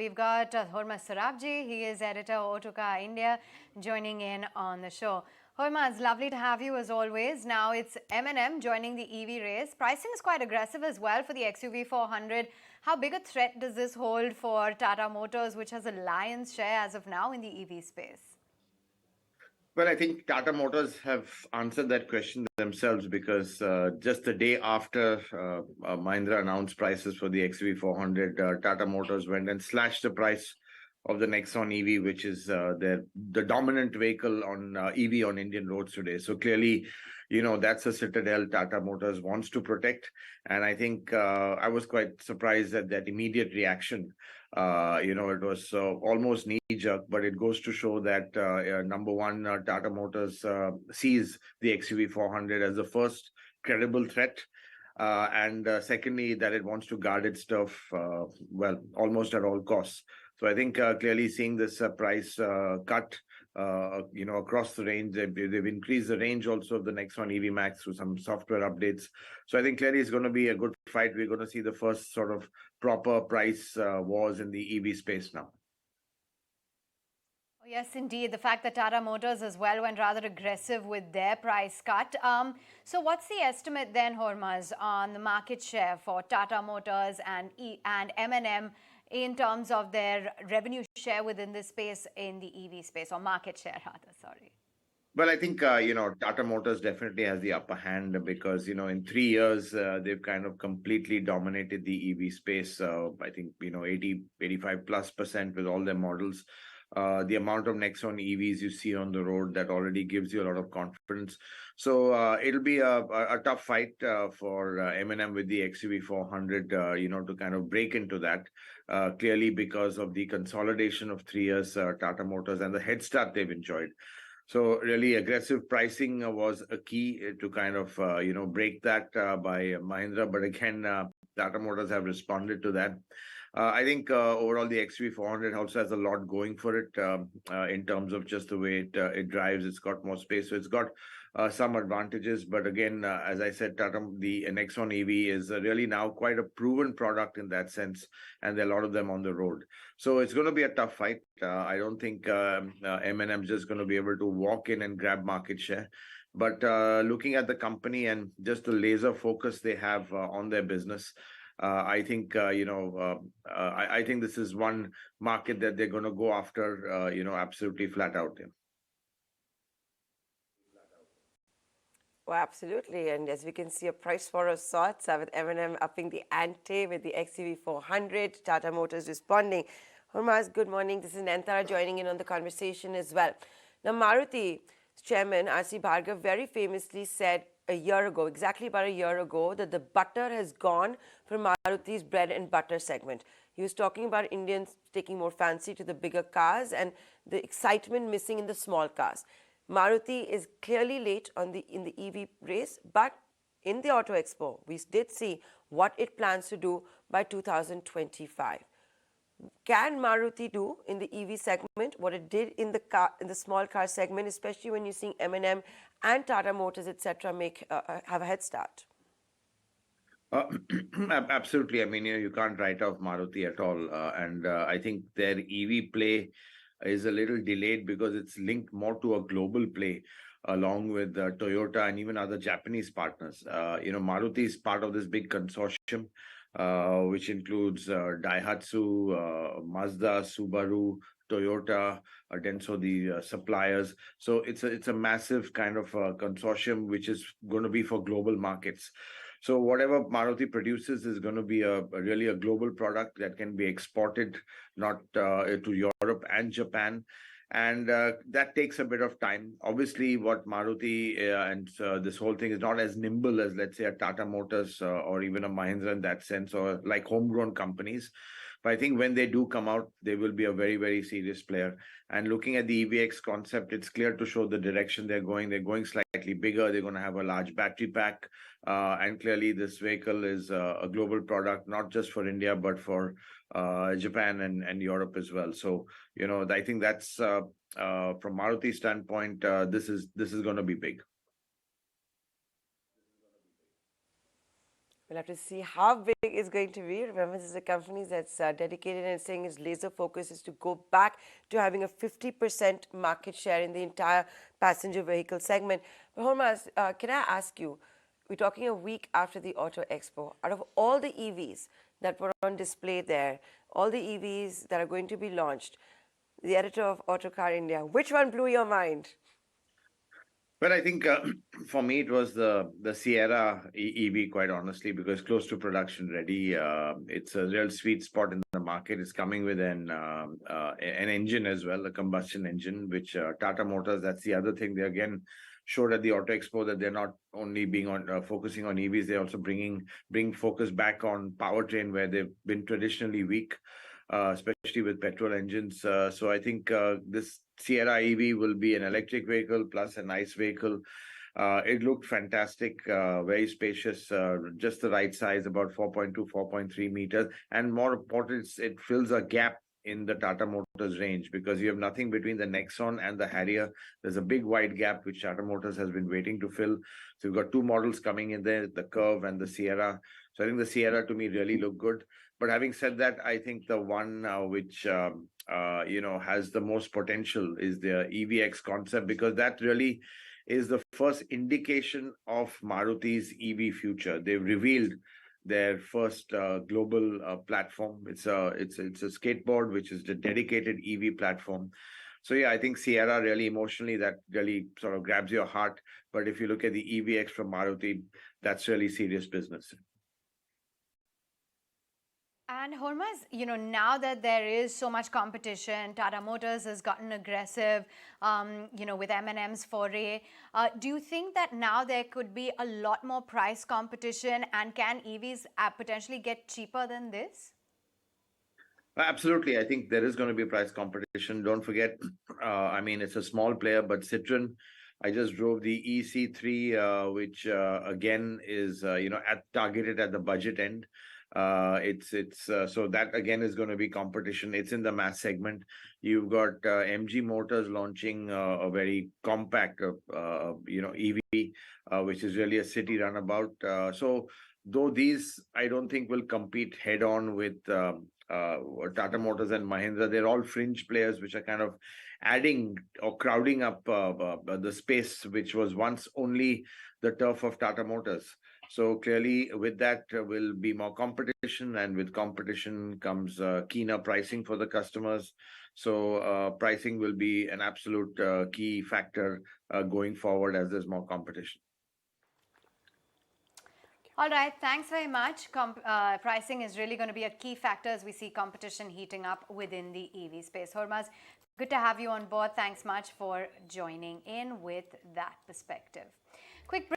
we've got Hormazd Sorabjee. He is editor Autocar India, joining in on the show. Hormazd, lovely to have you as always. Now it's M&M joining the EV race. Pricing is quite aggressive as well for the XUV 400. How big a threat does this hold for Tata Motors, which has a lion's share as of now in the EV space? Well, I think Tata Motors have answered that question themselves because just the day after Mahindra announced prices for the XUV 400, Tata Motors went and slashed the price of the Nexon EV, which is the dominant vehicle on EV on Indian roads today. So clearly, that's a citadel Tata Motors wants to protect. And I think I was quite surprised at that immediate reaction. It was almost knee-jerk, but it goes to show that, number one, Tata Motors sees the XUV 400 as the first credible threat. And secondly, that it wants to guard its turf, almost at all costs. So I think clearly seeing this price cut, across the range, they've increased the range also of the Nexon EV Max through some software updates. So I think clearly it's going to be a good fight. We're going to see the first sort of proper price wars in the EV space now. Oh, yes, indeed. The fact that Tata Motors as well went rather aggressive with their price cut. So what's the estimate then, Hormazd, on the market share for Tata Motors and M&M in terms of their revenue share within this space in the EV space, or market share rather, sorry? Well, I think, Tata Motors definitely has the upper hand because, in 3 years, they've kind of completely dominated the EV space. I think, 85+% with all their models. The amount of Nexon EVs you see on the road, that already gives you a lot of confidence. So it'll be a tough fight for M&M with the XUV 400, to kind of break into that. Clearly because of the consolidation of 3 years, Tata Motors and the head start they've enjoyed. So really aggressive pricing was a key to kind of, break that by Mahindra. But again, Tata Motors have responded to that. I think overall the XUV 400 also has a lot going for it in terms of just the way it drives. It's got more space, so it's got some advantages. But again, as I said, the Nexon EV is really now quite a proven product in that sense, and there are a lot of them on the road. So it's going to be a tough fight. I don't think M&M is just going to be able to walk in and grab market share. But looking at the company and just the laser focus they have on their business, I think, I think this is one market that they're going to go after, absolutely flat out. Yeah. Well, absolutely. And as we can see, a price war of sorts with M&M upping the ante with the XUV 400, Tata Motors responding. Hormazd, good morning. This is Nantara joining in on the conversation as well. Now, Maruti's chairman, R.C. Bhargav, very famously said a year ago, exactly about a year ago, that the butter has gone from Maruti's bread and butter segment. He was talking about Indians taking more fancy to the bigger cars and the excitement missing in the small cars. Maruti is clearly late in the EV race, but in the Auto Expo, we did see what it plans to do by 2025. Can Maruti do in the EV segment what it did in the small car segment, especially when you're seeing M&M and Tata Motors, etc., have a head start? Absolutely. I mean, you can't write off Maruti at all. And I think their EV play is a little delayed because it's linked more to a global play along with Toyota and even other Japanese partners. Maruti is part of this big consortium, which includes Daihatsu, Mazda, Subaru, Toyota, Denso, the suppliers. So it's a massive kind of consortium which is going to be for global markets. So whatever Maruti produces is going to be really a global product that can be exported, not to Europe and Japan. And that takes a bit of time. Obviously, what Maruti and this whole thing is not as nimble as, let's say, a Tata Motors or even a Mahindra in that sense, or like homegrown companies. But I think when they do come out, they will be a very, very serious player. And looking at the EVX concept, it's clear to show the direction they're going. They're going slightly bigger. They're going to have a large battery pack. And clearly, this vehicle is a global product, not just for India, but for Japan and Europe as well. So, I think that's from Maruti's standpoint, this is going to be big. We'll have to see how big it's going to be. Remember, this is a company that's dedicated and saying its laser focus is to go back to having a 50% market share in the entire passenger vehicle segment. But Hormazd, can I ask you, we're talking a week after the Auto Expo. Out of all the EVs that were on display there, all the EVs that are going to be launched, the editor of Autocar India, which one blew your mind? Well, I think for me it was the Sierra EV, quite honestly, because close to production ready. It's a real sweet spot in the market. It's coming with an engine as well, a combustion engine, which Tata Motors. That's the other thing. They again showed at the Auto Expo that they're not only being on focusing on EVs, they're also bring focus back on powertrain where they've been traditionally weak. Especially with petrol engines. So I think this Sierra EV will be an electric vehicle plus a nice vehicle. It looked fantastic, very spacious, just the right size, about 4.2, 4.3 meters. And more important, it fills a gap in the Tata Motors range because you have nothing between the Nexon and the Harrier. There's a big wide gap which Tata Motors has been waiting to fill. So you've got two models coming in there, the Curve and the Sierra. So I think the Sierra to me really looked good. But having said that, I think the one which has the most potential is the EVX concept, because that really is the first indication of Maruti's EV future. They've revealed their first global platform. It's a skateboard which is the dedicated EV platform. So yeah, I think Sierra really emotionally that really sort of grabs your heart. But if you look at the EVX from Maruti, that's really serious business. And Hormazd, now that there is so much competition, Tata Motors has gotten aggressive, with M&M's foray. Do you think that now there could be a lot more price competition, and can EVs potentially get cheaper than this? Absolutely. I think there is going to be price competition. Don't forget, it's a small player, but Citroen, I just drove the EC3, which again is, targeted at the budget end. So that again is going to be competition. It's in the mass segment. You've got MG Motors launching a very compact, EV, which is really a city runabout. So though these, I don't think will compete head on with Tata Motors and Mahindra. They're all fringe players which are kind of adding or crowding up the space which was once only the turf of Tata Motors. So clearly with that will be more competition, and with competition comes keener pricing for the customers. So pricing will be an absolute key factor going forward as there's more competition. All right, thanks very much. Pricing is really going to be a key factor as we see competition heating up within the EV space. Hormazd, good to have you on board. Thanks much for joining in with that perspective. Quick break.